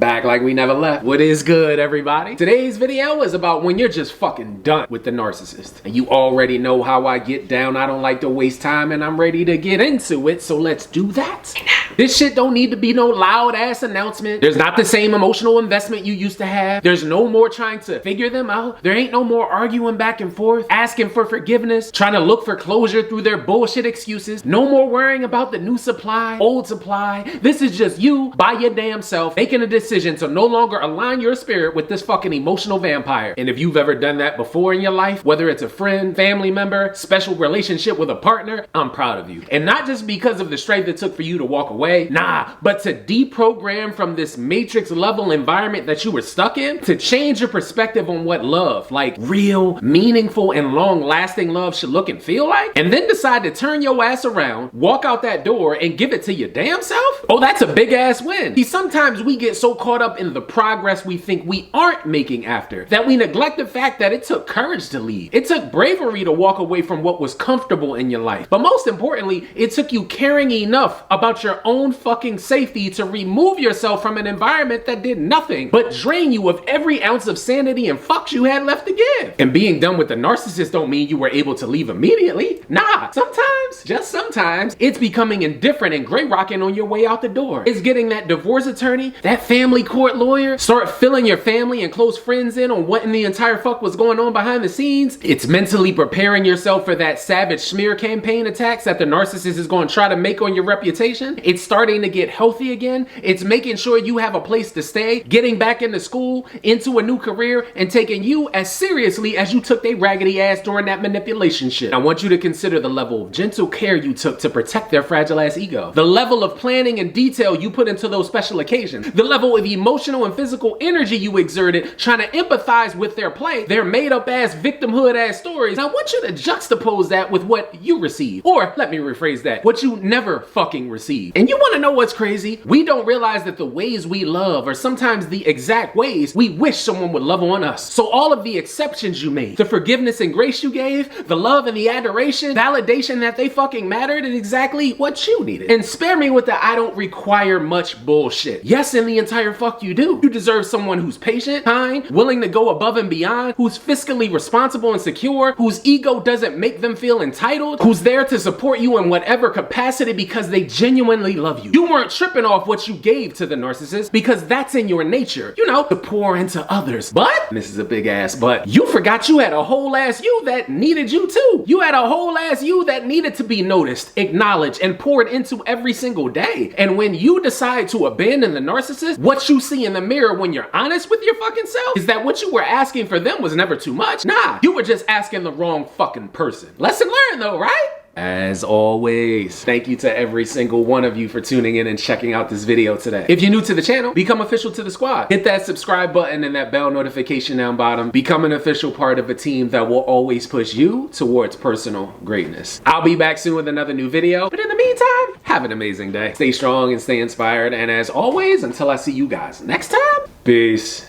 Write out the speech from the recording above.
back like we never left. What is good, everybody? Today's video is about when you're just fucking done with the narcissist. And you already know how I get down. I don't like to waste time and I'm ready to get into it. So let's do that. This shit don't need to be no loud ass announcement. There's not the same emotional investment you used to have. There's no more trying to figure them out. There ain't no more arguing back and forth, asking for forgiveness, trying to look for closure through their bullshit excuses. No more worrying about the new supply, old supply. This is just you by your damn self making a decision to no longer align your spirit with this fucking emotional vampire. And if you've ever done that before in your life, whether it's a friend, family member, special relationship with a partner, I'm proud of you. And not just because of the strength it took for you to walk away, nah, but to deprogram from this matrix level environment that you were stuck in, to change your perspective on what love, like real, meaningful, and long lasting love should look and feel like, and then decide to turn your ass around, walk out that door, and give it to your damn self. Oh, that's a big ass win. See, sometimes we get so caught up in the progress we think we aren't making after that we neglect the fact that it took courage to leave. It took bravery to walk away from what was comfortable in your life. But most importantly, it took you caring enough about your own fucking safety to remove yourself from an environment that did nothing but drain you of every ounce of sanity and fucks you had left to give. And being done with the narcissist don't mean you were able to leave immediately. Nah, sometimes, just sometimes, it's becoming indifferent and gray rocking on your way out the door. It's getting that divorce attorney, that family court lawyer, start filling your family and close friends in on what in the entire fuck was going on behind the scenes. It's mentally preparing yourself for that savage smear campaign attacks that the narcissist is going to try to make on your reputation. It's starting to get healthy again. It's making sure you have a place to stay, getting back into school, into a new career, and taking you as seriously as you took their raggedy ass during that manipulation shit. I want you to consider the level of gentle care you took to protect their fragile ass ego, the level of planning and detail you put into those special occasions, the level of emotional and physical energy you exerted trying to empathize with their plight, their made up ass victimhood ass stories. And I want you to juxtapose that with what you receive, or let me rephrase that, what you never fucking received. And you want to know what's crazy? We don't realize that the ways we love are sometimes the exact ways we wish someone would love on us. So all of the exceptions you made, the forgiveness and grace you gave, the love and the adoration, validation that they fucking mattered, is exactly what you needed. And spare me with the I don't require much bullshit. Yes, in the entire fuck you do. You deserve someone who's patient, kind, willing to go above and beyond, who's fiscally responsible and secure, whose ego doesn't make them feel entitled, who's there to support you in whatever capacity because they genuinely love you. You weren't tripping off what you gave to the narcissist because that's in your nature, you know, to pour into others. But, this is a big ass but, you forgot you had a whole ass you that needed you too. You had a whole ass you that needed to be noticed, acknowledged, and poured into every single day. And when you decide to abandon the narcissist, what you see in the mirror when you're honest with your fucking self is that what you were asking for them was never too much. Nah, you were just asking the wrong fucking person. Lesson learned though, right? As always, thank you to every single one of you for tuning in and checking out this video today. If you're new to the channel, become official to the squad. Hit that subscribe button and that bell notification down bottom. Become an official part of a team that will always push you towards personal greatness. I'll be back soon with another new video, but in the meantime, have an amazing day. Stay strong and stay inspired, and as always, until I see you guys next time, peace.